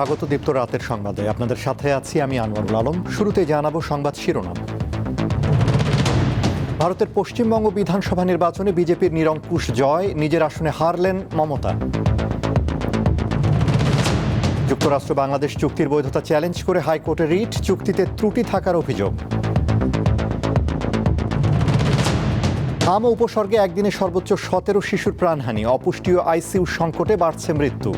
স্বাগত দীপ্ত রাতের সংবাদে। আপনাদের সাথে আছি আমি আনোয়ারুল আলম। শুরুতে জানাবো সংবাদ শিরোনাম। ভারতের পশ্চিমবঙ্গ বিধানসভা নির্বাচনে বিজেপির নিরঙ্কুশ জয়, নিজের আসনে হারলেন মমতা। যুক্তরাষ্ট্র বাংলাদেশ চুক্তির বৈধতা চ্যালেঞ্জ করে হাইকোর্টে রিট, চুক্তিতে ত্রুটি থাকার অভিযোগ। হাম উপসর্গে একদিনে সর্বোচ্চ 17 শিশুর প্রাণহানি, অপুষ্টি ও আইসিইউ সংকটে বাড়ছে মৃত্যু।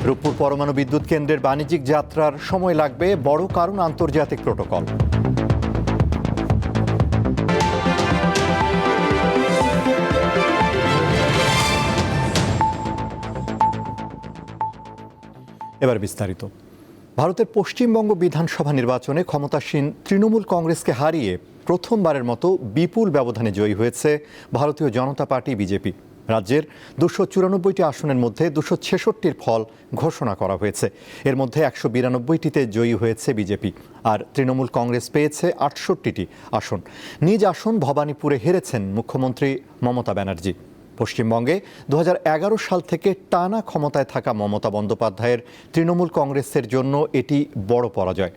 রূপপুর পরমাণু বিদ্যুৎ কেন্দ্রের বাণিজ্যিক যাত্রার সময় লাগবে, বড় কারণ আন্তর্জাতিক প্রটোকল। এবার বিস্তারিত। ভারতের পশ্চিমবঙ্গ বিধানসভা নির্বাচনে ক্ষমতাসীন তৃণমূল কংগ্রেসকে হারিয়ে প্রথমবারের মতো বিপুল ব্যবধানে জয়ী হয়েছে ভারতীয় জনতা পার্টি বিজেপি। রাজ্যের 294টি আসনের মধ্যে 266টির ফল ঘোষণা করা হয়েছে। এর মধ্যে 192টিতে জয়ী হয়েছে বিজেপি, আর তৃণমূল কংগ্রেস পেয়েছে 68টি আসন। নিজ আসন ভবানীপুরে হেরেছেন মুখ্যমন্ত্রী মমতা ব্যানার্জি। পশ্চিমবঙ্গে 2011 সাল থেকে টানা ক্ষমতায় থাকা মমতা বন্দ্যোপাধ্যায়ের তৃণমূল কংগ্রেসের জন্য এটি বড় পরাজয়।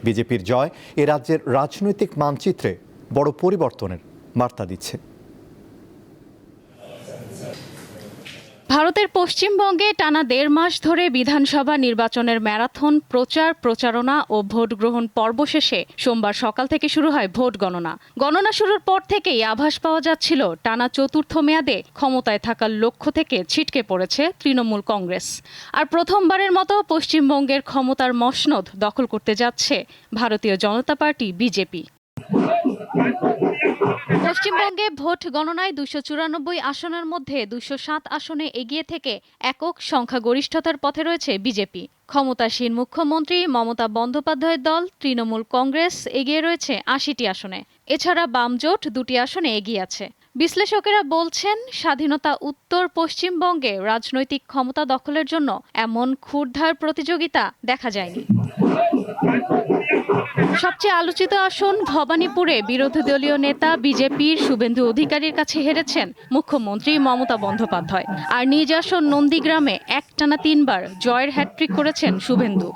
বিজেপির জয় এ রাজ্যের রাজনৈতিক মানচিত্রে বড় পরিবর্তনের বার্তা দিচ্ছে। ভারতের পশ্চিমবঙ্গে টানা 1.5 মাস ধরে বিধানসভা নির্বাচনের ম্যারাথন প্রচারণা ও ভোট গ্রহণ পর্ব শেষে সোমবার সকাল থেকে শুরু হয় ভোট গণনা। গণনা শুরুর পর থেকেই আভাস পাওয়া যাচ্ছিল টানা চতুর্থ মেয়াদে ক্ষমতায় থাকার লক্ষ্য থেকে ছিটকে পড়েছে তৃণমূল কংগ্রেস। আর প্রথমবারের মতো পশ্চিমবঙ্গের ক্ষমতার মসনদ দখল করতে যাচ্ছে ভারতীয় জনতা পার্টি বিজেপি। পশ্চিমবঙ্গে ভোট গণনায় 294 আসনের মধ্যে 207 আসনে এগিয়ে থেকে একক সংখ্যাগরিষ্ঠতার পথে রয়েছে বিজেপি। ক্ষমতাসীন মুখ্যমন্ত্রী মমতা বন্দ্যোপাধ্যায়ের দল তৃণমূল কংগ্রেস এগিয়ে রয়েছে 80টি আসনে। এছাড়া বামজোট 2টি আসনে এগিয়ে আছে। বিশ্লেষকেরা বলছেন, স্বাধীনতা উত্তর পশ্চিমবঙ্গে রাজনৈতিক ক্ষমতা দখলের জন্য এমন ক্ষুরধার প্রতিযোগিতা দেখা যায়নি। সবচেয়ে আলোচিত আসন ভবানীপুরে বিরোধী দলীয় নেতা বিজেপির শুভেন্দু অধিকারীর কাছে হেরেছেন মুখ্যমন্ত্রী মমতা বন্দ্যোপাধ্যায়। আর নিজ আসন নন্দীগ্রামে একটানা 3 বার জয়ের হ্যাট্রিক করেছেন শুভেন্দু।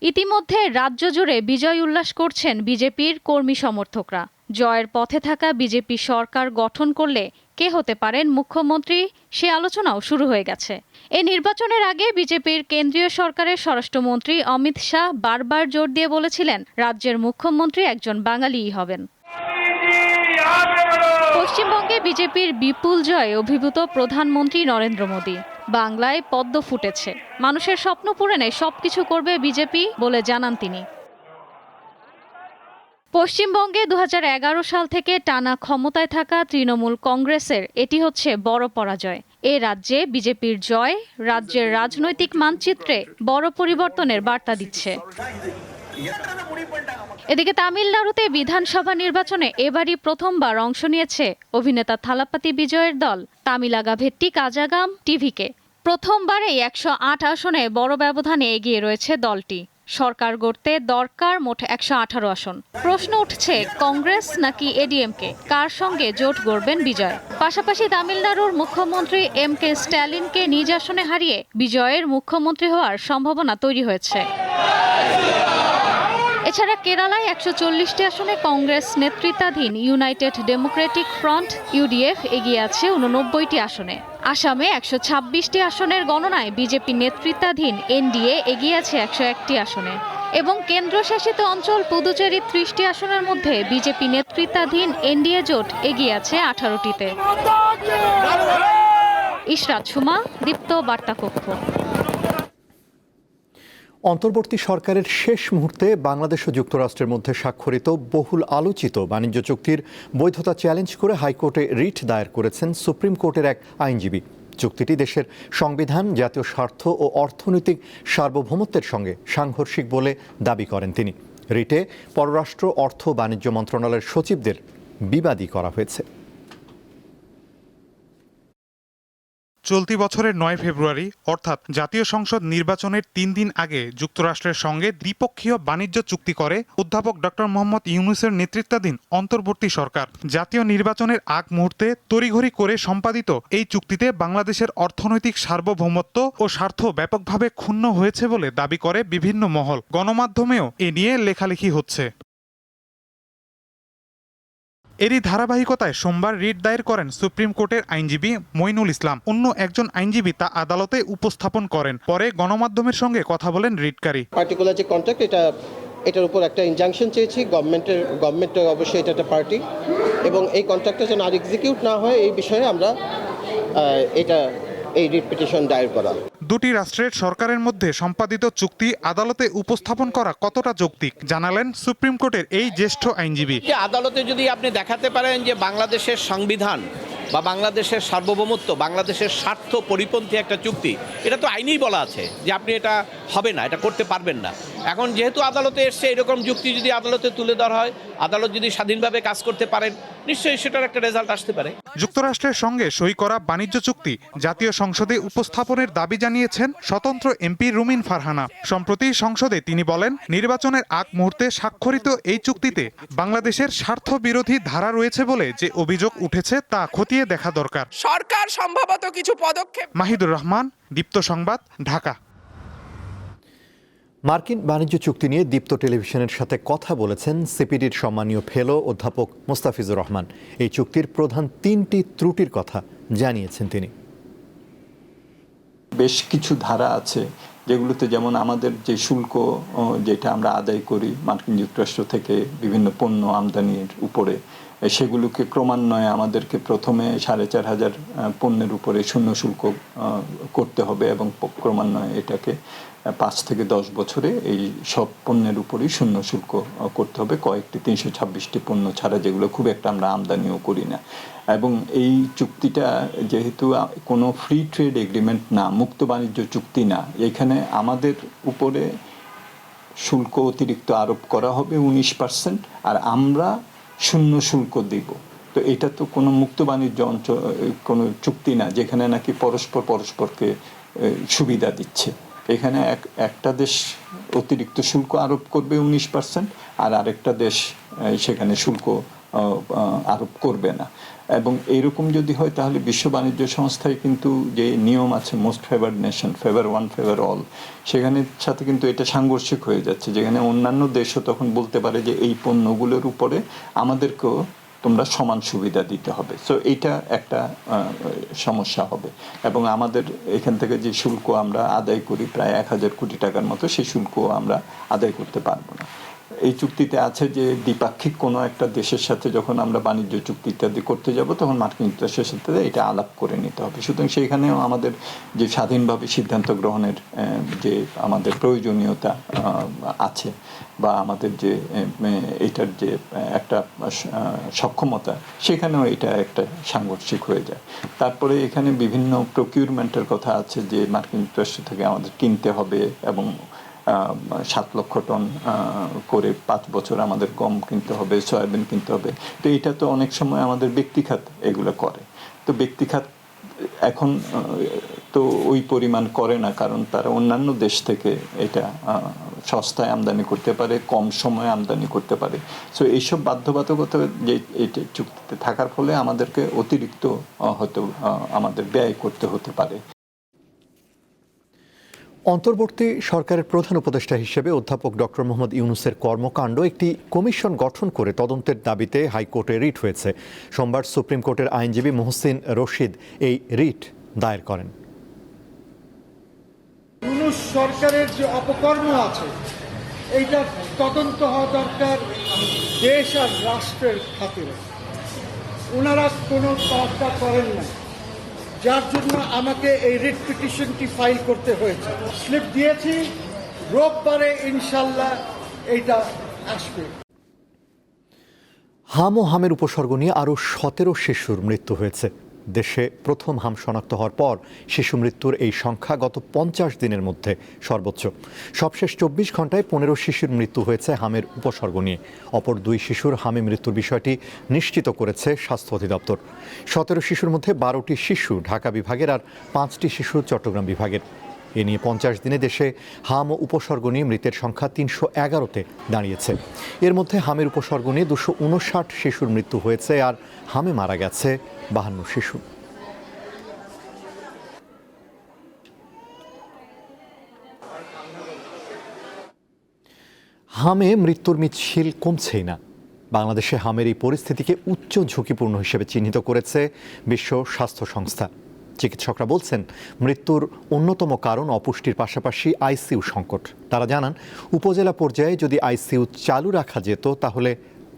ইতিমধ্যে রাজ্য জুড়ে বিজয় উল্লাস করছেন বিজেপির কর্মী সমর্থকরা। জয়ের পথে থাকা বিজেপি সরকার গঠন করলে কে হতে পারেন মুখ্যমন্ত্রী, সে আলোচনাও শুরু হয়ে গেছে। এই নির্বাচনের আগে বিজেপির কেন্দ্রীয় সরকারের স্বরাষ্ট্রমন্ত্রী অমিত শাহ বারবার জোর দিয়ে বলেছিলেন রাজ্যের মুখ্যমন্ত্রী একজন বাঙালিই হবেন। পশ্চিমবঙ্গে বিজেপির বিপুল জয়ে অভিভূত প্রধানমন্ত্রী নরেন্দ্র মোদী। বাংলায় পদ্ম ফুটেছে, মানুষের স্বপ্ন পূরণে সবকিছু করবে বিজেপি বলে জানান তিনি। পশ্চিমবঙ্গে 2011 সাল থেকে টানা ক্ষমতায় থাকা তৃণমূল কংগ্রেসের এটি হচ্ছে বড় পরাজয়। এ রাজ্যে বিজেপির জয় রাজ্যের রাজনৈতিক মানচিত্রে বড় পরিবর্তনের বার্তা দিচ্ছে। এদিকে তামিলনাড়ুতে বিধানসভা নির্বাচনে এবারই প্রথমবার অংশ নিয়েছে অভিনেতা থালাপাতি বিজয়ের দল তামিলাগা ভেট্টি কাজাগাম টিভিকে। প্রথমবারেই 108 আসনে বড় ব্যবধানে এগিয়ে রয়েছে দলটি। সরকার গড়তে দরকার মোট 118 আসন। প্রশ্ন উঠছে, কংগ্রেস নাকি এডিএমকে, কার সঙ্গে জোট গড়বেন বিজয়? পাশাপাশি তামিলনাড়ুর মুখ্যমন্ত্রী এমকে স্ট্যালিনকে নিজ আসনে হারিয়ে বিজয়ের মুখ্যমন্ত্রী হওয়ার সম্ভাবনা তৈরি হয়েছে। এছাড়া কেরালায় 140টি আসনে কংগ্রেস নেতৃত্বাধীন ইউনাইটেড ডেমোক্রেটিক ফ্রন্ট ইউডিএফ এগিয়ে আছে 89টি আসনে। আসামে 126টি আসনের গণনায় বিজেপি নেতৃত্বাধীন এনডিএ এগিয়ে আছে 101টি আসনে। এবং কেন্দ্রশাসিত অঞ্চল পুদুচেরি 30টি আসনের মধ্যে বিজেপি নেতৃত্বাধীন এনডিএ জোট এগিয়ে আছে 18টিতে। ইশরাত সুমা, দীপ্ত বার্তা কক্ষ। অন্তর্বর্তী সরকারের শেষ মুহূর্তে বাংলাদেশ ও যুক্তরাষ্ট্রের মধ্যে স্বাক্ষরিত বহুল আলোচিত বাণিজ্য চুক্তির বৈধতা চ্যালেঞ্জ করে হাইকোর্টে রিট দায়ের করেছেন সুপ্রিম কোর্টের এক আইনজীবী। চুক্তিটি দেশের সংবিধান, জাতীয় স্বার্থ ও অর্থনৈতিক সার্বভৌমত্বের সঙ্গে সাংঘর্ষিক বলে দাবি করেন তিনি। রিটে পররাষ্ট্র, অর্থ, বাণিজ্য মন্ত্রণালয়ের সচিবদের বিবাদী করা হয়েছে। চলতি বছরের 9 ফেব্রুয়ারি অর্থাৎ জাতীয় সংসদ নির্বাচনের 3 দিন আগে যুক্তরাষ্ট্রের সঙ্গে দ্বিপক্ষীয় বাণিজ্য চুক্তি করে অধ্যাপক ডক্টর মোহাম্মদ ইউনূসের নেতৃত্বাধীন অন্তর্বর্তী সরকার। জাতীয় নির্বাচনের আগ মুহূর্তে তড়িঘড়ি করে সম্পাদিত এই চুক্তিতে বাংলাদেশের অর্থনৈতিক সার্বভৌমত্ব ও স্বার্থ ব্যাপকভাবে ক্ষুণ্ণ হয়েছে বলে দাবি করে বিভিন্ন মহল। গণমাধ্যমেও এ নিয়ে লেখালেখি হচ্ছে। এরই ধারাবাহিকতায় সোমবার রিট দায়ের করেন সুপ্রিম কোর্টের আইনজীবী মঈনুল ইসলাম। অন্য একজন আইনজীবী তা আদালতে উপস্থাপন করেন। পরে গণমাধ্যমের সঙ্গে কথা বলেন রিটকারী। পার্টিকুলার যে কন্ট্রাক্ট এটার উপর একটা ইনজাংশন চেয়েছি গভর্নমেন্টের অবশ্যই এটা একটা পার্টি, এবং এই কন্ট্রাক্টটা যেন আর এক্সিকিউট না হয় এই বিষয়ে আমরা এই রিট পিটিশন দায়ের করা। দুটি রাষ্ট্রের সরকারের মধ্যে সম্পাদিত চুক্তি আদালতে উপস্থাপন করা কতটা যৌক্তিক জানালেন সুপ্রিম কোর্টের এই জ্যেষ্ঠ আইনজীবী। আদালতে যদি আপনি দেখাতে পারেন যে বাংলাদেশের সংবিধান বা বাংলাদেশের সার্বভৌমত্ব, বাংলাদেশের স্বার্থ পরিপন্থী একটা চুক্তি, এটা তো আইনেই বলা আছে যে আপনি এটা হবে না, এটা করতে পারবেন না। এখন যেহেতু আদালতে এসছে, এরকম যুক্তি যদি আদালতে তুলে ধরা হয়, আদালত যদি স্বাধীনভাবে কাজ করতে পারেন, নিশ্চয়ই সেটার একটা রেজাল্ট আসতে পারে। যুক্তরাষ্ট্রের সঙ্গে সই করা বাণিজ্য চুক্তি জাতীয় সংসদে উপস্থাপনের দাবি জানিয়েছেন স্বতন্ত্র এমপি রুমিন ফারহানা। সম্প্রতি সংসদে তিনি বলেন, নির্বাচনের আগ মুহূর্তে স্বাক্ষরিত এই চুক্তিতে বাংলাদেশের স্বার্থ বিরোধী ধারা রয়েছে বলে যে অভিযোগ উঠেছে তা খতিয়ে দেখা দরকার। সরকার সম্ভবত কিছু পদক্ষেপ। মাহিদুর রহমান, দীপ্ত সংবাদ, ঢাকা। মার্কিন বাণিজ্য চুক্তি নিয়ে দীপ্ত টেলিভিশনের সাথে কথা বলেছেন সিপিডির সম্মানীয় ফেলো অধ্যাপক মোস্তাফিজুর রহমান। এই চুক্তির প্রধান 3টি ত্রুটির কথা জানিয়েছেন তিনি। বেশ কিছু ধারা আছে যেগুলোতে, যেমন আমাদের যে শুল্ক যেটা আমরা আদায় করি মার্কিন যুক্তরাষ্ট্র থেকে বিভিন্ন পণ্য আমদানির উপরে, সেগুলোকে ক্রমান্বয়ে আমাদেরকে প্রথমে 4,500 পণ্যের উপরে শূন্য শুল্ক করতে হবে এবং ক্রমান্বয়ে এটাকে 5 থেকে 10 বছরে এই সব পণ্যের উপরেই শূন্য শুল্ক করতে হবে, কয়েকটি 326টি পণ্য ছাড়া, যেগুলো খুব একটা আমরা আমদানিও করি না। এবং এই চুক্তিটা যেহেতু কোনো ফ্রি ট্রেড এগ্রিমেন্ট না, মুক্ত বাণিজ্য চুক্তি না, এখানে আমাদের উপরে শুল্ক অতিরিক্ত আরোপ করা হবে 19%, আর আমরা শূন্য শুল্ক দিব। তো এটা তো কোনো মুক্ত বাণিজ্য অঞ্চল, কোনো চুক্তি না যেখানে নাকি পরস্পরকে সুবিধা দিচ্ছে। এখানে একটা দেশ অতিরিক্ত শুল্ক আরোপ করবে 19%, আর আরেকটা দেশ সেখানে শুল্ক আরোপ করবে না। এবং এইরকম যদি হয় তাহলে বিশ্ব বাণিজ্য সংস্থায় কিন্তু যে নিয়ম আছে most favoured nation, favour one favour all, সেখানের সাথে কিন্তু এটা সাংঘর্ষিক হয়ে যাচ্ছে, যেখানে অন্যান্য দেশও তখন বলতে পারে যে এই পণ্যগুলোর উপরে আমাদেরকেও তোমরা সমান সুবিধা দিতে হবে। সো এইটা একটা সমস্যা হবে। এবং আমাদের এখান থেকে যে শুল্ক আমরা আদায় করি প্রায় 1,000 কোটি টাকার মতো, সেই শুল্ক আমরা আদায় করতে পারবো না। এই চুক্তিতে আছে যে দ্বিপাক্ষিক কোনো একটা দেশের সাথে যখন আমরা বাণিজ্য চুক্তি ইত্যাদি করতে যাব, তখন মার্কিন যুক্তরাষ্ট্রের সাথে এটা আলাপ করে নিতে হবে। সুতরাং সেইখানেও আমাদের যে স্বাধীনভাবে সিদ্ধান্ত গ্রহণের যে আমাদের প্রয়োজনীয়তা আছে, বা আমাদের যে এটার যে একটা সক্ষমতা, সেখানেও এটা একটা সাংঘর্ষিক হয়ে যায়। তারপরে এখানে বিভিন্ন প্রকিউরমেন্টের কথা আছে যে মার্কিন যুক্তরাষ্ট্র থেকে আমাদের কিনতে হবে, এবং 7 লক্ষ টন করে 5 বছর আমাদের গম কিনতে হবে, সয়াবিন কিনতে হবে। তো এটা তো অনেক সময় আমাদের ব্যক্তিখাত এগুলো করে। তো ব্যক্তিখাত এখন তো ওই পরিমাণ করে না, কারণ তারা অন্যান্য দেশ থেকে এটা সস্তায় আমদানি করতে পারে, কম সময়ে আমদানি করতে পারে। সো এইসব বাধ্যবাধকতা যে এটা চুক্তিতে থাকার ফলে আমাদেরকে অতিরিক্ত হয়তো আমাদের ব্যয় করতে হতে পারে। অন্তর্বর্তী সরকারের প্রধান উপদেষ্টা হিসেবে অধ্যাপক ডক্টর মোহাম্মদ ইউনূসের কর্মকাণ্ড একটি কমিশন গঠন করে তদন্তের দাবিতে হাইকোর্টে রিট হয়েছে। সোমবার সুপ্রিম কোর্টের আইনজীবী মোহসিন রশিদ এই রিট দায়ের করেন। ইউনূস সরকারের যে অপকর্ম আছে, এইটা তদন্ত হওয়া দরকার দেশ আর রাষ্ট্রের খাতিরে। ওনারা কোনো তদন্ত করেন না, যার জন্য আমাকে এই রিট পিটিশনটি ফাইল করতে হয়েছে। স্লিপ দিয়েছি, রোববারে ইনশাল্লাহ এইটা আসবে। হাম ও হামের উপসর্গ নিয়ে আরও 17 শিশুর মৃত্যু হয়েছে দেশে প্রথম হাম শনাক্ত হওয়ার পর শিশু মৃত্যুর এই সংখ্যা গত 50 দিনের মধ্যে সর্বোচ্চ। সবশেষ 24 ঘন্টায় 15 শিশুর মৃত্যু হয়েছে হামের উপসর্গ নিয়ে। অপর 2 শিশুর হামে মৃত্যুর বিষয়টি নিশ্চিত করেছে স্বাস্থ্য অধিদপ্তর। 17 শিশুর মধ্যে 12টি শিশু ঢাকা বিভাগের আর 5টি শিশু চট্টগ্রাম বিভাগের। এ নিয়ে 50 দিনে দেশে হাম ও উপসর্গ নিয়ে মৃতের সংখ্যা 311-তে দাঁড়িয়েছে। এর মধ্যে হামের উপসর্গ নিয়ে 259 শিশুর মৃত্যু হয়েছে আর হামে মারা গেছে 52 শিশু। হামে মৃত্যুর মিছিল কমছেই না। বাংলাদেশে হামের এই পরিস্থিতিকে উচ্চ ঝুঁকিপূর্ণ হিসেবে চিহ্নিত করেছে বিশ্ব স্বাস্থ্য সংস্থা। চিকিৎসকরা বলছেন, মৃত্যুর অন্যতম কারণ অপুষ্টির পাশাপাশি আইসিইউ সংকট। তারা জানান, উপজেলা পর্যায়ে যদি আইসিইউ চালু রাখা যেত তাহলে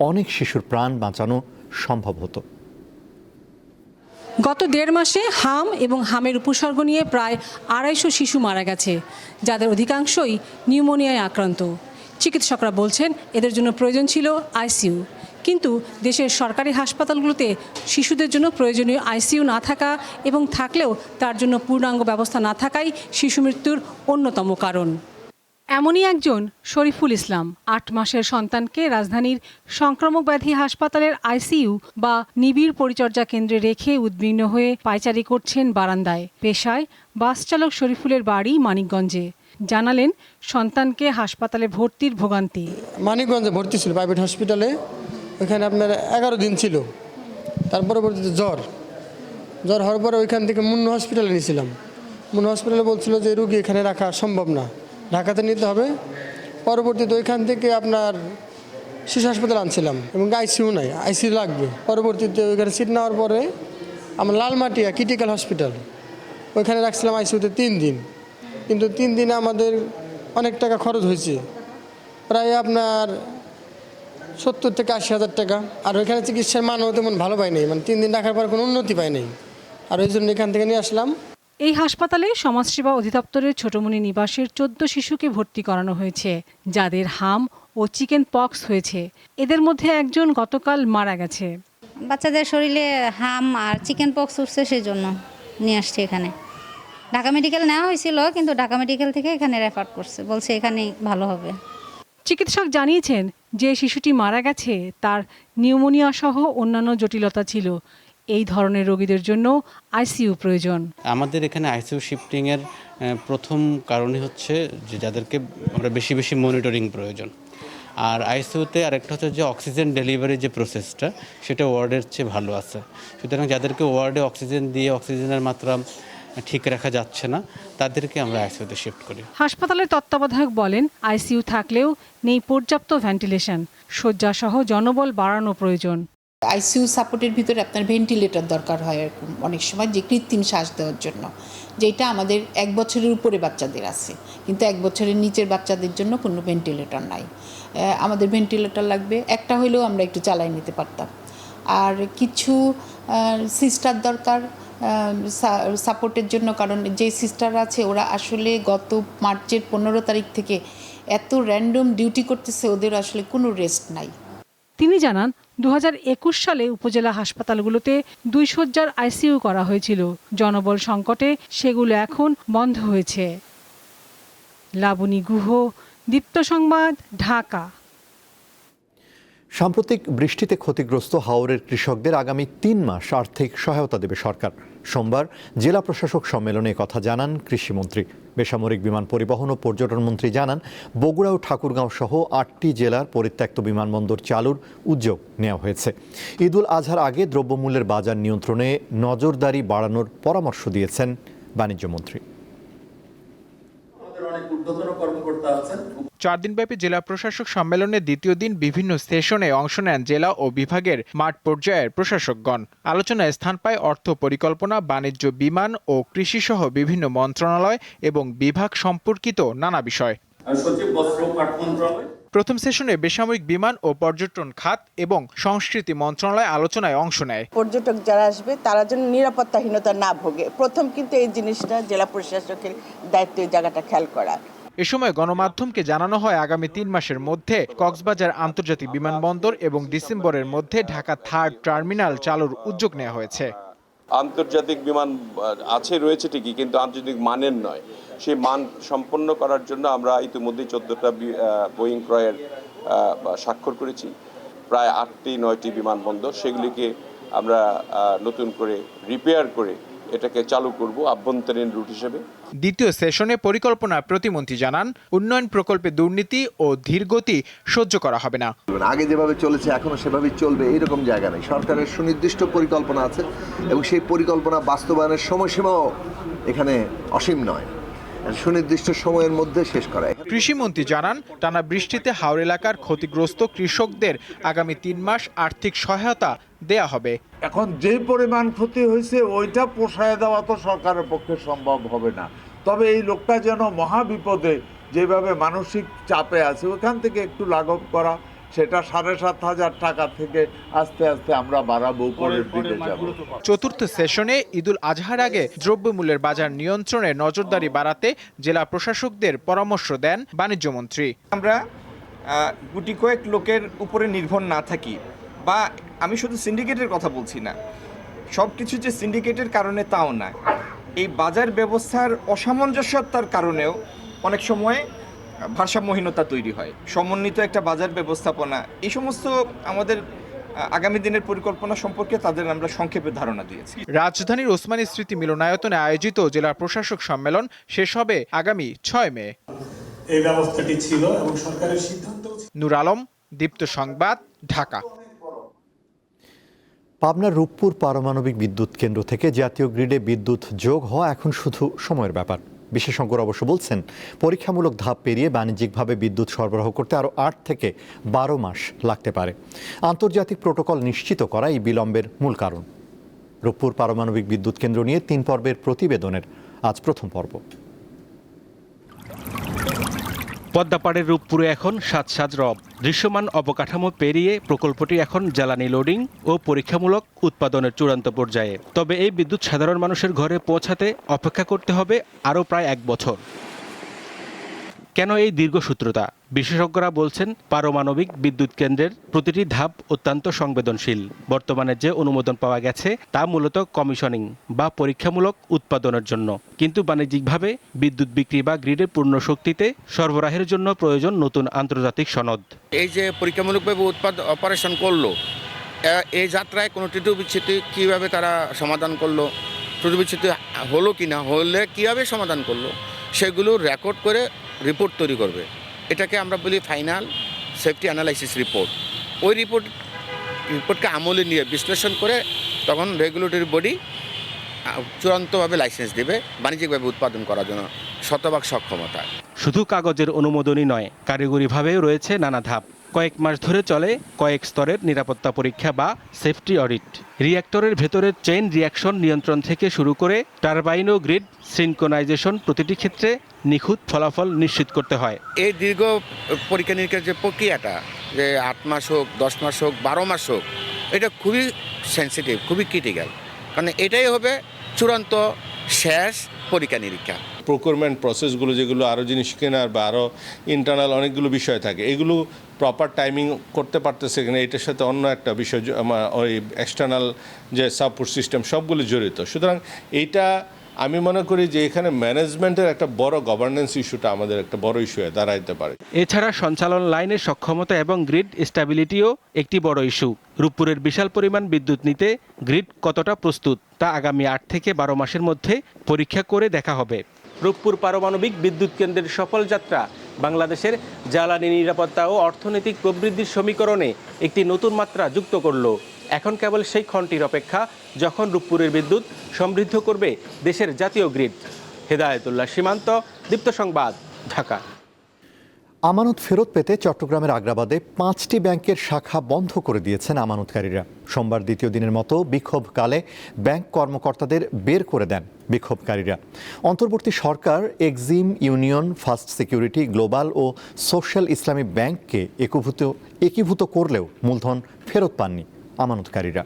অনেক শিশুর প্রাণ বাঁচানো সম্ভব হতো। গত 1.5 মাসে হাম এবং হামের উপসর্গ নিয়ে প্রায় 250 শিশু মারা গেছে, যাদের অধিকাংশই নিউমোনিয়ায় আক্রান্ত। চিকিৎসকরা বলছেন, এদের জন্য প্রয়োজন ছিল আইসিইউ। কিন্তু দেশের সরকারি হাসপাতালগুলোতে শিশুদের জন্য প্রয়োজনীয় আইসিইউ না থাকা এবং থাকলেও তার জন্য পূর্ণাঙ্গ ব্যবস্থা না থাকাই শিশু মৃত্যুর অন্যতম কারণ। এমনই একজন শরীফুল ইসলাম 8 মাসের সন্তানকে রাজধানীর সংক্রামক ব্যাধি হাসপাতালের আইসিইউ বা নিবিড় পরিচর্যা কেন্দ্রে রেখে উদ্বিগ্ন হয়ে পায়চারি করছেন বারান্দায়। পেশায় বাস চালক শরীফুলের বাড়ি মানিকগঞ্জে। জানালেন, সন্তানকে হাসপাতালে ভর্তির ভোগান্তি। মানিকগঞ্জে ভর্তি ছিল প্রাইভেট হসপিটালে। ওইখানে আপনার 11 দিন ছিল। তার পরবর্তীতে জ্বর হওয়ার পরে ওইখান থেকে মুন্নু হসপিটালে নিয়েছিলাম। মুন্নু হসপিটালে বলছিল যে রুগী এখানে রাখা সম্ভব না, ঢাকাতে নিতে হবে। পরবর্তীতে ওইখান থেকে আপনার শিশু হাসপাতালে আনছিলাম এবং আইসিইউ নাই, আইসিইউ লাগবে। পরবর্তীতে ওইখানে সিট নেওয়ার পরে আমরা লালমাটিয়া ক্রিটিক্যাল হসপিটাল ওইখানে রাখছিলাম আইসিইউতে 3 দিন। কিন্তু 3 দিনে আমাদের অনেক টাকা খরচ হয়েছে, প্রায় আপনার 70 থেকে 80 হাজার টাকা। আর ওইখানে চিকিৎসার মানও তেমন ভালো পাই নাই, মানে 3 দিন রাখার পর কোনো উন্নতি পাই নাই। আর ওই জন্য এখান থেকে নিয়ে আসলাম। এই হাসপাতালে সমাজসেবা অধিদপ্তরের ছোটমণি নিবাসের 14 শিশুকে ভর্তি করানো হয়েছে, যাদের হাম ও চিকেন পক্স হয়েছে। এদের মধ্যে একজন গতকাল মারা গেছে। বাচ্চাদের শরীরে হাম আর চিকেন পক্স উঠছে, সেই জন্য নিয়ে আসছে এখানে। ঢাকা মেডিকেল নেওয়া হয়েছিল, কিন্তু ঢাকা মেডিকেল থেকে এখানে রেফার করছে, বলছে এখানে ভালো হবে। চিকিৎসক জানিয়েছেন, যে শিশুটি মারা গেছে তার নিউমোনিয়া সহ অন্যান্য জটিলতা ছিল। এই ধরনের রোগীদের জন্য আইসিইউ প্রয়োজন। আমাদের এখানে আইসিইউ শিফটিংয়ের প্রথম কারণই হচ্ছে যে যাদেরকে আমরা বেশি বেশি মনিটরিং প্রয়োজন। আর আইসিইউতে আরেকটা হচ্ছে যে অক্সিজেন ডেলিভারি যে প্রসেসটা, সেটা ওয়ার্ডের চেয়ে ভালো আছে। সুতরাং যাদেরকে ওয়ার্ডে অক্সিজেন দিয়ে অক্সিজেনের মাত্রা ঠিক রাখা যাচ্ছে না, তাদেরকে আমরা আইসিইউতে শিফট করি। হাসপাতালের তত্ত্বাবধায়ক বলেন, আইসিইউ থাকলেও নেই পর্যাপ্ত ভেন্টিলেশন, শয্যাসহ জনবল বাড়ানো প্রয়োজন। আইসিইউ সাপোর্টের ভিতরে আপনার ভেন্টিলেটর দরকার হয় এরকম অনেক সময়, যে কৃত্রিম শ্বাস দেওয়ার জন্য, যেটা আমাদের 1 বছরের উপরে বাচ্চাদের আছে, কিন্তু 1 বছরের নিচের বাচ্চাদের জন্য কোনো ভেন্টিলেটর নাই। আমাদের ভেন্টিলেটর লাগবে, একটা হলেও আমরা একটু চালাই নিতে পারতাম। আর কিছু সিস্টার দরকার সাপোর্টের জন্য, কারণ যে সিস্টার আছে ওরা আসলে গত মার্চের 15 তারিখ থেকে এত র্যান্ডম ডিউটি করতেছে, ওদের আসলে কোনো রেস্ট নাই। তিনি জানান, 2021 সালে উপজেলা হাসপাতালগুলোতে 2 শয্যার আইসিইউ করা হয়েছিল। জনবল সংকটে সেগুলো এখন বন্ধ হয়েছে। লাবণী গুহ, দীপ্ত সংবাদ, ঢাকা। সাম্প্রতিক বৃষ্টিতে ক্ষতিগ্রস্ত হাওরের কৃষকদের আগামী 3 মাস আর্থিক সহায়তা দেবে সরকার। সোমবার জেলা প্রশাসক সম্মেলনে কথা জানান কৃষিমন্ত্রী। বেসামরিক বিমান পরিবহন ও পর্যটন মন্ত্রী জানান, বগুড়া ও ঠাকুরগাঁও সহ 8টি জেলার পরিত্যক্ত বিমানবন্দর চালুর উদ্যোগ নেওয়া হয়েছে। ঈদুল আজহার আগে দ্রব্যমূল্যের বাজার নিয়ন্ত্রণে নজরদারি বাড়ানোর পরামর্শ দিয়েছেন বাণিজ্যমন্ত্রী। 4 দিনব্যাপী জেলা প্রশাসক সম্মেলনের দ্বিতীয় দিন বিভিন্ন সেশনে অংশ নেন জেলা ও বিভাগের মাঠ পর্যায়ের প্রশাসকগণ। আলোচনায় স্থান পায় অর্থ পরিকল্পনা, বাণিজ্য, বিমান ও কৃষি সহ বিভিন্ন মন্ত্রণালয় এবং বিভাগ সম্পর্কিত নানা বিষয়। প্রথম সেশনে বেসামরিক বিমান ও পর্যটন খাত এবং সংস্কৃতি মন্ত্রণালয় আলোচনায় অংশ নেয়। পর্যটক যারা আসবে তারা যেন নিরাপত্তাহীনতা না ভোগে, প্রথম কিন্তু এই জিনিসটা জেলা প্রশাসকের দায়িত্ব, এই জায়গাটা খেয়াল করা। এ সময় গণমাধ্যমকে জানানো হয়, আগামী 3 মাসের মধ্যে কক্সবাজার আন্তর্জাতিক বিমানবন্দর এবং ডিসেম্বরের মধ্যে ঢাকা 3rd টার্মিনাল চালুর উদ্যোগ নেওয়া হয়েছে। আন্তর্জাতিক বিমান রয়েছে ঠিকই, কিন্তু আন্তর্জাতিক মানের নয়। সেই মান সম্পন্ন করার জন্য আমরা ইতিমধ্যে 14টা বোয়িং ক্রয়ের স্বাক্ষর করেছি। প্রায় 8টি-9টি বিমানবন্দর, সেগুলিকে আমরা নতুন করে রিপেয়ার করে এটাকে চালু করব আভ্যন্তরীণ রুট হিসেবে। দ্বিতীয় সেশনে পরিকল্পনা প্রতিমন্ত্রী জানান, উন্নয়ন প্রকল্পে দুর্নীতি ও ধীরগতি সহ্য করা হবে না। আগে যেভাবে চলেছে এখনো সেভাবেই চলবে এরকম জায়গা নেই। সরকারের সুনির্দিষ্ট পরিকল্পনা আছে এবং সেই পরিকল্পনা বাস্তবায়নের সময়সীমাও এখানে অসীম নয়, সুনির্দিষ্ট সময়ের মধ্যে শেষ করা। কৃষিমন্ত্রী জানান, টানা বৃষ্টিতে হাওর এলাকার ক্ষতিগ্রস্ত কৃষকদের আগামী 3 মাস আর্থিক সহায়তা দেয়া হবে। এখন যে পরিমাণ ক্ষতি হয়েছে ওইটা পোষায় দেওয়া তো সরকারের পক্ষে সম্ভব হবে না, তবে এই লোকটা যেন মহাবিপদে যেভাবে মানসিক চাপে আছে ওখান থেকে একটু লাঘব করা, সেটা 7,500 টাকা থেকে আস্তে আস্তে আমরা বাড়াবো, উপরের দিকে যাব। চতুর্থ সেশনে ঈদুল আজহার আগে দ্রব্যমূল্যের বাজার নিয়ন্ত্রণে নজরদারি বাড়াতে জেলা প্রশাসকদের পরামর্শ দেন বাণিজ্যমন্ত্রী। আমরা গুটি কয়েক লোকের উপরে নির্ভর না থাকি, বা আমি শুধু সিন্ডিকেটের কথা বলছি না, সব কিছু যে সিন্ডিকেটের কারণে তাও না, এই বাজার ব্যবস্থার অসামঞ্জস্যতার কারণেও অনেক সময় ভারসাম্যহীনতা তৈরি হয়। সমন্বিত একটা বাজার ব্যবস্থাপনা, এই সমস্ত আমাদের আগামী দিনের পরিকল্পনা সম্পর্কে তাদের আমরা সংক্ষেপে ধারণা দিয়েছি। রাজধানীর ওসমানী স্মৃতি মিলনায়তনে আয়োজিত জেলা প্রশাসক সম্মেলন শেষ হবে আগামী 6 মে। এই ব্যবস্থাটি ছিল এবং সরকারের সিদ্ধান্ত। নূর আলম, দীপ্ত সংবাদ, ঢাকা। পাবনার রূপপুর পারমাণবিক বিদ্যুৎ কেন্দ্র থেকে জাতীয় গ্রিডে বিদ্যুৎ যোগ হওয়া এখন শুধু সময়ের ব্যাপার। বিশেষজ্ঞরা অবশ্য বলছেন, পরীক্ষামূলক ধাপ পেরিয়ে বাণিজ্যিকভাবে বিদ্যুৎ সরবরাহ করতে আরও 8 থেকে 12 মাস লাগতে পারে। আন্তর্জাতিক প্রোটোকল নিশ্চিত করা এই বিলম্বের মূল কারণ। রূপপুর পারমাণবিক বিদ্যুৎ কেন্দ্র নিয়ে 3 পর্বের প্রতিবেদনের আজ প্রথম পর্ব। পদ্মাপাড়ের রূপপুরে এখন সাজ রব। দৃশ্যমান অবকাঠামো পেরিয়ে প্রকল্পটি এখন জ্বালানি লোডিং ও পরীক্ষামূলক উৎপাদনের চূড়ান্ত পর্যায়ে। তবে এই বিদ্যুৎ সাধারণ মানুষের ঘরে পৌঁছাতে অপেক্ষা করতে হবে আরও প্রায় 1 বছর। কেন এই দীর্ঘসূত্রতা? বিশেষজ্ঞরা বলছেন, পারমাণবিক বিদ্যুৎ কেন্দ্রের প্রতিটি ধাপ অত্যন্ত সংবেদনশীল। বর্তমানে যে অনুমোদন পাওয়া গেছে তা মূলত কমিশনিং বা পরীক্ষামূলক উৎপাদনের জন্য, কিন্তু বাণিজ্যিকভাবে বিদ্যুৎ বিক্রি বা গ্রিডের পূর্ণ শক্তিতে সরবরাহের জন্য প্রয়োজন নতুন আন্তর্জাতিক সনদ। এই যে পরীক্ষামূলকভাবে অপারেশন করলো, এই যাত্রায় কোনো ত্রুটি বিচ্ছুতি কীভাবে তারা সমাধান করলো, ত্রুটি বিচ্ছুতি হলো কি না, হলে কীভাবে সমাধান করলো, সেগুলো রেকর্ড করে রিপোর্ট তৈরি করবে। এটাকে আমরা বলি ফাইনাল সেফটি অ্যানালাইসিস রিপোর্ট। ওই রিপোর্টকে আমলে নিয়ে বিশ্লেষণ করে তখন রেগুলেটরি বডি চূড়ান্তভাবে লাইসেন্স দেবে বাণিজ্যিকভাবে উৎপাদন করার জন্য শতভাগ সক্ষমতা। শুধু কাগজের অনুমোদনই নয়, কারিগরিভাবেও রয়েছে নানা ধাপ। কয়েক মাস ধরে চলে কয়েক স্তরের নিরাপত্তা পরীক্ষা বা সেফটি অডিট। রিঅ্যাক্টরের ভেতরের চেইন রিঅ্যাকশন নিয়ন্ত্রণ থেকে শুরু করে টারবাইন ও গ্রিড সিনক্রোনাইজেশন, প্রতিটি ক্ষেত্রে নিখুঁত ফলাফল নিশ্চিত করতে হয়। এই দীর্ঘ পরীক্ষা নিরীক্ষার যে প্রক্রিয়াটা, যে 8 মাস হোক, 10 মাস হোক, 12 মাস হোক, এটা খুবই সেন্সিটিভ, খুবই ক্রিটিক্যাল, কারণ এটাই হবে চূড়ান্ত শেষ পরীক্ষা নিরীক্ষা। প্রকিউরমেন্ট প্রসেসগুলো যেগুলো আরও জিনিস কেনার বা আরও ইন্টারনাল অনেকগুলো বিষয় থাকে, এগুলো প্রপার টাইমিং করতে পারতেছে কিনা, এটার সাথে অন্য একটা বিষয় ওই এক্সটার্নাল যে সাপোর্ট সিস্টেম সবগুলো জড়িত। সুতরাং এইটা আমি মনে করি যে এখানে ম্যানেজমেন্টের একটা বড় গভর্নেন্স ইস্যুটা আমাদের একটা বড় ইস্যু হয়ে দাঁড়াইতে পারে। এছাড়া সঞ্চালন লাইনের সক্ষমতা এবং গ্রিড স্ট্যাবিলিটিও একটি বড় ইস্যু। রূপপুরের বিশাল পরিমাণ বিদ্যুৎ নিতে গ্রিড কতটা প্রস্তুত তা আগামী 8 থেকে 12 মাসের মধ্যে পরীক্ষা করে দেখা হবে। রূপপুর পারমাণবিক বিদ্যুৎ কেন্দ্রের সফল যাত্রা বাংলাদেশের জ্বালানি নিরাপত্তা ও অর্থনৈতিক প্রবৃদ্ধির সমীকরণে একটি নতুন মাত্রা যুক্ত করল। এখন কেবল সেই ক্ষণটির অপেক্ষা, যখন রূপপুরের বিদ্যুৎ সমৃদ্ধ করবে দেশের জাতীয় গ্রিড। হেদায়েতুল্লাহ সীমান্ত, দীপ্ত সংবাদ, ঢাকা। আমানত ফেরত পেতে চট্টগ্রামের আগ্রাবাদে 5টি ব্যাংকের শাখা বন্ধ করে দিয়েছেন আমানতকারীরা। সোমবার দ্বিতীয় দিনের মতো বিক্ষোভকালে ব্যাংক কর্মকর্তাদের বের করে দেন বিক্ষোভকারীরা। অন্তর্বর্তী সরকার Exim, Union, First Security, Global ও সোশ্যাল ইসলামী ব্যাংককে একীভূত করলেও মূলধন ফেরত পাননি আমানতকারীরা।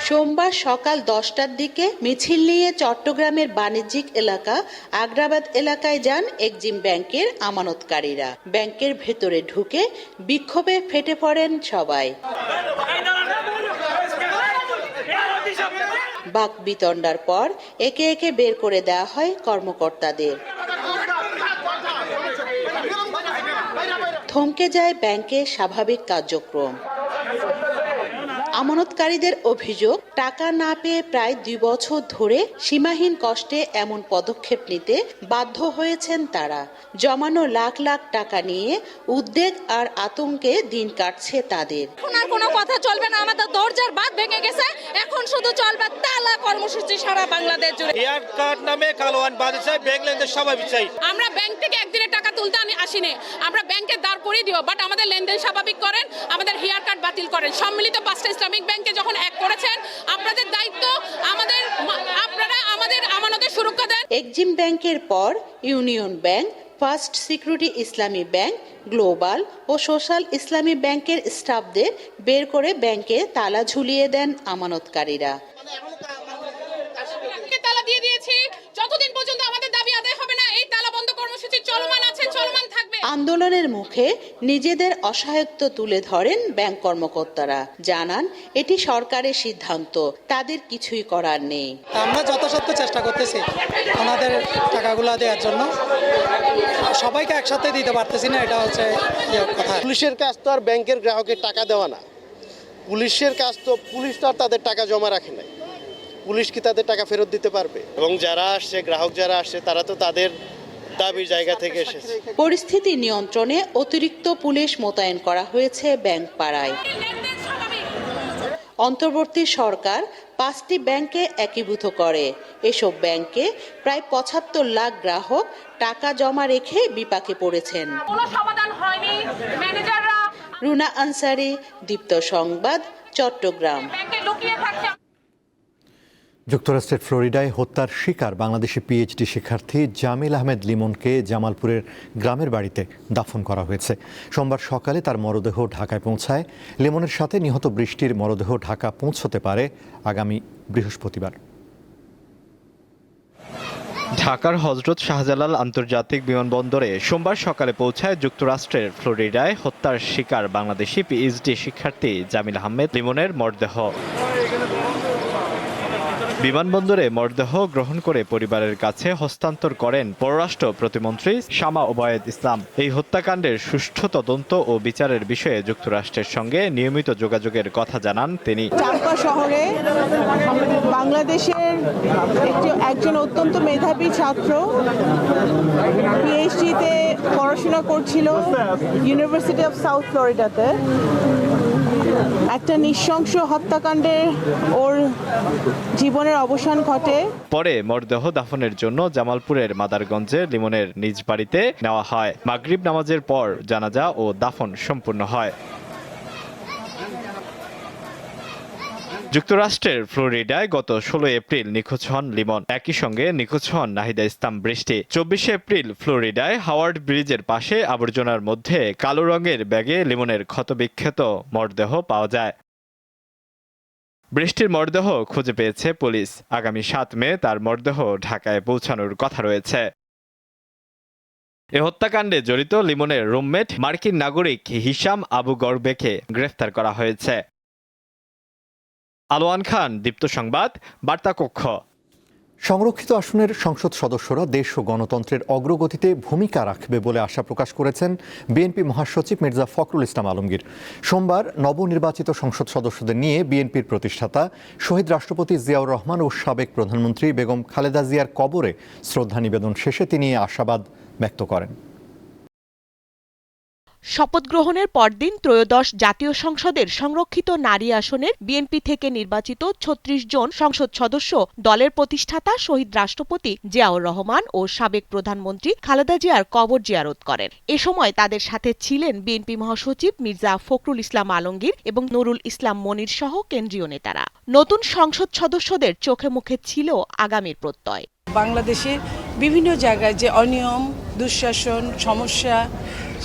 সোমবার সকাল 10টার দিকে মিছিল নিয়ে চট্টগ্রামের বাণিজ্যিক এলাকা আগ্রাবাদ এলাকায় যান এক্সিম ব্যাংকের আমানতকারীরা। ব্যাংকের ভেতরে ঢুকে বিক্ষোভে ফেটে পড়েন সবাই। বাকবিতণ্ডার পর একে একে বের করে দেওয়া হয় কর্মকর্তাদের। থমকে যায় ব্যাংকের স্বাভাবিক কার্যক্রম। আমানতকারীদের অভিযোগ, টাকা না পেয়ে প্রায় 2 বছর ধরে সীমাহীন কষ্টে এমন পদক্ষেপ নিতে বাধ্য হয়েছেন তারা। জমানো লাখ লাখ টাকা নিয়ে উদ্বেগ আর আতঙ্কে দিন কাটছে তাদের। এখন আর কোনো কথা চলবে না, আমাদের দরজার বাঁধ ভেঙে গেছে, এখন শুধু চলবে তালা কর্মসূচি সারা বাংলাদেশ জুড়ে। এয়ার কার্ড নামে কালোয়ান বাজে ব্যাংক লেনদেন স্বাভাবিক চাই। আমরা ব্যাংক থেকে একদিনে টাকা তুলতে আসিনি, আমরা ব্যাংকে দাঁড় করিয়ে দিব, বাট আমাদের লেনদেন স্বাভাবিক করেন, আমাদের হেয়ার কার্ড বাতিল করেন। সম্মিলিত 5টা ইসলামিক ব্যাংকে যখন এক করেছেন, আপনাদের দায়িত্ব আপনারা আমাদের আমানতের সুরক্ষা দেন। এক্সিম ব্যাংকের পর ইউনিয়ন ব্যাংক, ফার্স্ট সিকিউরিটি ইসলামী ব্যাংক, গ্লোবাল ও সোশ্যাল ইসলামী ব্যাংকের স্টাফদের বের করে ব্যাংকে তালা ঝুলিয়ে দেন আমানতকারীরা। তালা দিয়ে দিয়েছি, যতদিন পর্যন্ত আমাদের দাবি আদায় হবে না এই তালা বন্ধ কর্মসূচি চলমান আছে, চলমান থাকবে। আন্দোলনের মুখে নিজেদের অসহায়ত্ব তুলে ধরেন ব্যাংক কর্মকর্তারা, জানান এটি সরকারের সিদ্ধান্ত, তাদের কিছুই করার নেই। আমরা যথাসাধ্য চেষ্টা করতেছি ওনাদের টাকাগুলো দেওয়ার জন্য, সবাইকে একসাথে দিতে পারতেছি না, এটা হচ্ছে কথা। পুলিশের কাজ তো আর ব্যাংকের গ্রাহকের টাকা দেওয়া না, পুলিশের কাজ তো পুলিশ তো আর তাদের টাকা জমা রাখে নাই, পুলিশ কি তাদের টাকা ফেরত দিতে পারবে? এবং যারা আসছে, গ্রাহক যারা আসছে, তারা তো তাদের দাবির জায়গা থেকে এসেছে। পরিস্থিতি নিয়ন্ত্রণে অতিরিক্ত পুলিশ মোতায়েন করা হয়েছে ব্যাংক পাড়ায়। অন্তর্বর্তী সরকার 5টি ব্যাংকে একীভূত করে। এসব ব্যাংকে প্রায় 75 লাখ গ্রাহক টাকা জমা রেখে বিপাকে পড়েছেন। রুনা আনসারি, দীপ্ত সংবাদ, চট্টগ্রাম। যুক্তরাষ্ট্রের ফ্লোরিডায় হত্যার শিকার বাংলাদেশি পিএইচডি শিক্ষার্থী জামিল আহমেদ লিমনকে জামালপুরের গ্রামের বাড়িতে দাফন করা হয়েছে। সোমবার সকালে তার মরদেহ ঢাকায় পৌঁছায়। লিমনের সাথে নিহত বৃষ্টির মরদেহ ঢাকা পৌঁছতে পারে আগামী বৃহস্পতিবার। ঢাকার হযরত শাহজালাল আন্তর্জাতিক বিমানবন্দরে সোমবার সকালে পৌঁছায় যুক্তরাষ্ট্রের ফ্লোরিডায় হত্যার শিকার বাংলাদেশি পিএইচডি শিক্ষার্থী জামিল আহমেদ লিমনের মরদেহ। বিমানবন্দরে মরদেহ গ্রহণ করে পরিবারের কাছে হস্তান্তর করেন পররাষ্ট্র প্রতিমন্ত্রী শামা ওবায়েদ ইসলাম। এই হত্যাকাণ্ডের সুষ্ঠু তদন্ত ও বিচারের বিষয়ে যুক্তরাষ্ট্রের সঙ্গে নিয়মিত যোগাযোগের কথা জানান তিনি। ঢাকা শহরে বাংলাদেশের একজন অত্যন্ত মেধাবী ছাত্র পিএইচডিতে পড়াশোনা করছিল ইউনিভার্সিটি অফ সাউথ ফ্লোরিডাতে। একটা নৃশংস হত্যাকাণ্ডে ওর জীবনের অবসান ঘটে। পরে মরদেহ দাফনের জন্য জামালপুরের মাদারগঞ্জে লিমনের নিজ বাড়িতে নেওয়া হয়। মাগরিব নামাজের পর জানাজা ও দাফন সম্পূর্ণ হয়। যুক্তরাষ্ট্রের ফ্লোরিডায় গত 16 এপ্রিল নিখোঁজ হন লিমন। একই সঙ্গে নিখোঁজ হন নাহিদা ইসলাম বৃষ্টি। 24 এপ্রিল ফ্লোরিডায় হাওয়ার্ড ব্রিজের পাশে আবর্জনার মধ্যে কালো রঙের ব্যাগে লিমনের ক্ষতবিক্ষত মরদেহ পাওয়া যায়। বৃষ্টির মরদেহ খুঁজে পেয়েছে পুলিশ। আগামী 7 মে তার মরদেহ ঢাকায় পৌঁছানোর কথা রয়েছে। এ হত্যাকাণ্ডে জড়িত লিমনের রুমমেট মার্কিন নাগরিক হিশাম আবু গরবেকে গ্রেফতার করা হয়েছে। আলোয়ান খান, দীপ্ত সংবাদ, বার্তা কক্ষ। সংরক্ষিত আসনের সংসদ সদস্যরা দেশ ও গণতন্ত্রের অগ্রগতিতে ভূমিকা রাখবে বলে আশা প্রকাশ করেছেন বিএনপি মহাসচিব মির্জা ফখরুল ইসলাম আলমগীর। সোমবার নবনির্বাচিত সংসদ সদস্যদের নিয়ে বিএনপির প্রতিষ্ঠাতা শহীদ রাষ্ট্রপতি জিয়াউর রহমান ও সাবেক প্রধানমন্ত্রী বেগম খালেদা জিয়ার কবরে শ্রদ্ধা নিবেদন শেষে তিনি আশাবাদ ব্যক্ত করেন। শপথ গ্রহণের পরদিন ত্রয়োদশ জাতীয় সংসদের সংরক্ষিত নারী আসনের বিএনপি থেকে নির্বাচিত ৩৬ জন সংসদ সদস্য দলের প্রতিষ্ঠাতা শহীদ রাষ্ট্রপতি জিয়াউর রহমান ও সাবেক প্রধানমন্ত্রী খালেদা জিয়ার কবর জিয়ারত করেন। এ সময় তাদের সাথে ছিলেন বিএনপি মহাসচিব মির্জা ফখরুল ইসলাম আলমগীর এবং নুরুল ইসলাম মনির সহ কেন্দ্রীয় নেতারা। নতুন সংসদ সদস্যদের চোখে মুখে ছিল আগামীর প্রত্যয়। বাংলাদেশের বিভিন্ন জায়গায় যে অনিয়ম, দুঃশাসন, সমস্যা,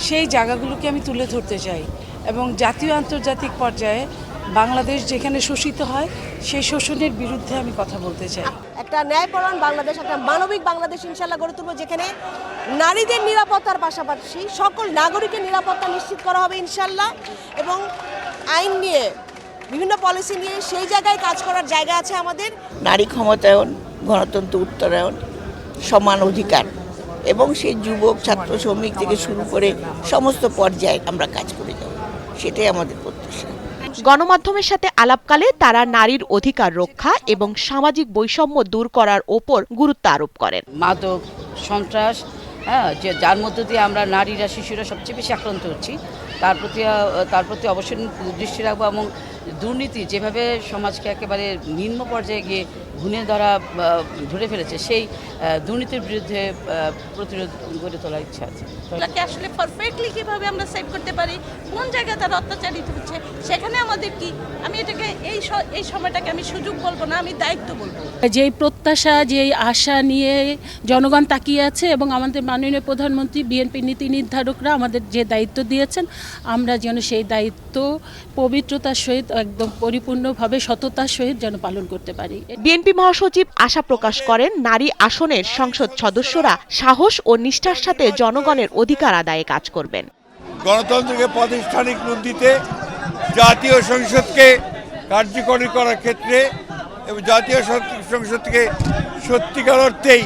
সেই জায়গাগুলোকে আমি তুলে ধরতে চাই এবং জাতীয় আন্তর্জাতিক পর্যায়ে বাংলাদেশ যেখানে শোষিত হয় সেই শোষণের বিরুদ্ধে আমি কথা বলতে চাই। একটা ন্যায়পরায়ণ বাংলাদেশ, একটা মানবিক বাংলাদেশ ইনশাল্লাহ গড়ে তুলব, যেখানে নারীদের নিরাপত্তার পাশাপাশি সকল নাগরিকের নিরাপত্তা নিশ্চিত করা হবে ইনশাল্লাহ, এবং আইন নিয়ে বিভিন্ন পলিসি নিয়ে সেই জায়গায় কাজ করার জায়গা আছে আমাদের। নারী ক্ষমতায়ন, গণতন্ত্র উত্তরায়ণ, সমান অধিকার এবং সেই যুবক, ছাত্র, শ্রমিক থেকে শুরু করে সমস্ত পর্যায়ে আমরা কাজ করে যাব, সেটাই আমাদের প্রত্যাশা। গণমাধ্যমের সাথে আলাপকালে তারা নারীর অধিকার রক্ষা এবং সামাজিক বৈষম্য দূর করার ওপর গুরুত্ব আরোপ করেন। মাদক, সন্ত্রাস, যে যার মধ্য দিয়ে আমরা নারীরা, শিশুরা সবচেয়ে বেশি আক্রান্ত হচ্ছি, তার প্রতি অবশ্যই দৃষ্টি রাখবো এবং দুর্নীতি যেভাবে সমাজকে একেবারে নিম্ন পর্যায়ে গিয়ে ধরে ফেলেছে, সেই দুর্নীতির বিরুদ্ধে প্রতিরোধ গড়ে তোলার ইচ্ছা আছে। তাকে আসলে পারফেক্টলি কিভাবে আমরা সেভ করতে পারি, কোন জায়গায় তারা অত্যাচারিত হচ্ছে, সেখানে আমাদের কি, আমি এটাকে এই সময়টাকে আমি সুযোগ বলবো না, আমি দায়িত্ব বলবো। যেই প্রত্যাশা, যেই আশা নিয়ে জনগণ তাকিয়ে আছে এবং আমাদের মাননীয় প্রধানমন্ত্রী, বিএনপি নীতি নির্ধারকরা আমাদের যে দায়িত্ব দিয়েছেন, আমরা যেন সেই দায়িত্ব পবিত্রতার সহিত একদম পরিপূর্ণভাবে সততার সহিত যেন পালন করতে পারি। বিএনপি মহাসচিব আশা প্রকাশ করেন, নারী আসনের সংসদ সদস্যরা সাহস ও নিষ্ঠার সাথে জনগণের অধিকার আদায়ে কাজ করবেন। গণতন্ত্রকে প্রাতিষ্ঠানিক রূপ দিতে, জাতীয় সংসদকে কার্যকরী করার ক্ষেত্রে এবং জাতীয় সংসদকে সত্যিকার অর্থেই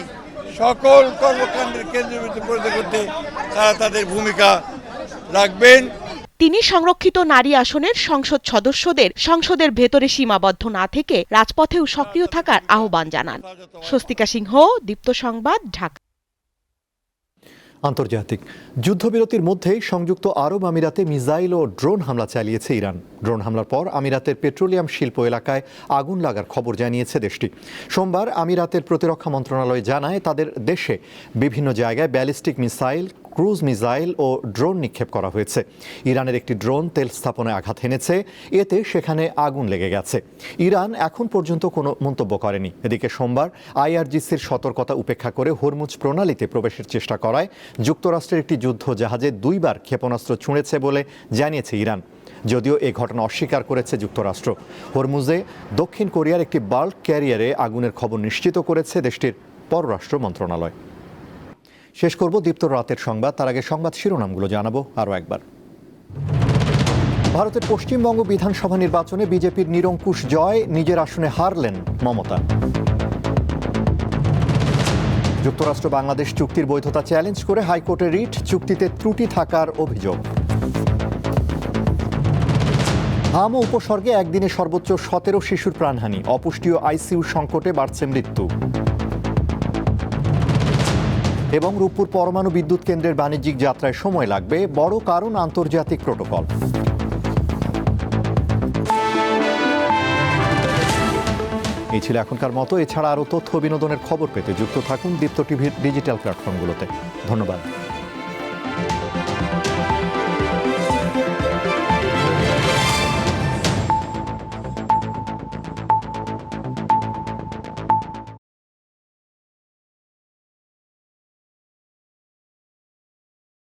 সকল কর্মকাণ্ডের কেন্দ্রবিন্দু পরিণত করতে তারা তাদের ভূমিকা রাখবেন। তিনি সংরক্ষিত নারী আসনের সংসদ সদস্যদের সংসদের ভেতরে সীমাবদ্ধ না থেকে রাজপথেও সক্রিয় থাকার আহ্বান জানান। স্বস্তিকা সিংহ, দীপ্ত সংবাদ, ঢাকা। আন্তর্জাতিক যুদ্ধবিরতির মধ্যেই সংযুক্ত আরব আমিরাতে মিসাইল ও ড্রোন হামলা চালিয়েছে ইরান। ড্রোন হামলার পর আমিরাতের পেট্রোলিয়াম শিল্প এলাকায় আগুন লাগার খবর জানিয়েছে দেশটি। সোমবার আমিরাতের প্রতিরক্ষা মন্ত্রণালয় জানায়, তাদের দেশে বিভিন্ন জায়গায় ব্যালিস্টিক মিসাইল, ক্রুজ মিসাইল ও ড্রোন নিক্ষেপ করা হয়েছে। ইরানের একটি ড্রোন তেল স্থাপনায় আঘাত হেনেছে, এতে সেখানে আগুন লেগে গেছে। ইরান এখন পর্যন্ত কোনো মন্তব্য করেনি। এদিকে সোমবার আইআরজিসির সতর্কতা উপেক্ষা করে হরমুজ প্রণালীতে প্রবেশের চেষ্টা করায় যুক্তরাষ্ট্রের একটি যুদ্ধ জাহাজে 2 বার ক্ষেপণাস্ত্র ছুঁড়েছে বলে জানিয়েছে ইরান, যদিও এ ঘটনা অস্বীকার করেছে যুক্তরাষ্ট্র। হরমুজে দক্ষিণ কোরিয়ার একটি বাল্ক ক্যারিয়ারে আগুনের খবর নিশ্চিত করেছে দেশটির পররাষ্ট্র মন্ত্রণালয়। শেষ করব দীপ্ত রাতের সংবাদ, তার আগে সংবাদ শিরোনামগুলো জানাবো আরও একবার। ভারতের পশ্চিমবঙ্গ বিধানসভা নির্বাচনে বিজেপির নিরঙ্কুশ জয়, নিজের আসনে হারলেন মমতা। যুক্তরাষ্ট্র বাংলাদেশ চুক্তির বৈধতা চ্যালেঞ্জ করে হাইকোর্টে রিট, চুক্তিতে ত্রুটি থাকার অভিযোগ। হাম ও উপসর্গে একদিনে সর্বোচ্চ 17 শিশুর প্রাণহানি, অপুষ্টি ও আইসিইউ সংকটে বাড়ছে মৃত্যু। এবং রূপপুর পরমাণু বিদ্যুৎ কেন্দ্রের বাণিজ্যিক যাত্রায় সময় লাগবে, বড় কারণ আন্তর্জাতিক প্রোটোকল। এই ছিল এখনকার মতো। এছাড়া আরও তথ্য বিনোদনের খবর পেতে যুক্ত থাকুন দীপ্ত টিভির ডিজিটাল প্ল্যাটফর্মগুলোতে। ধন্যবাদ।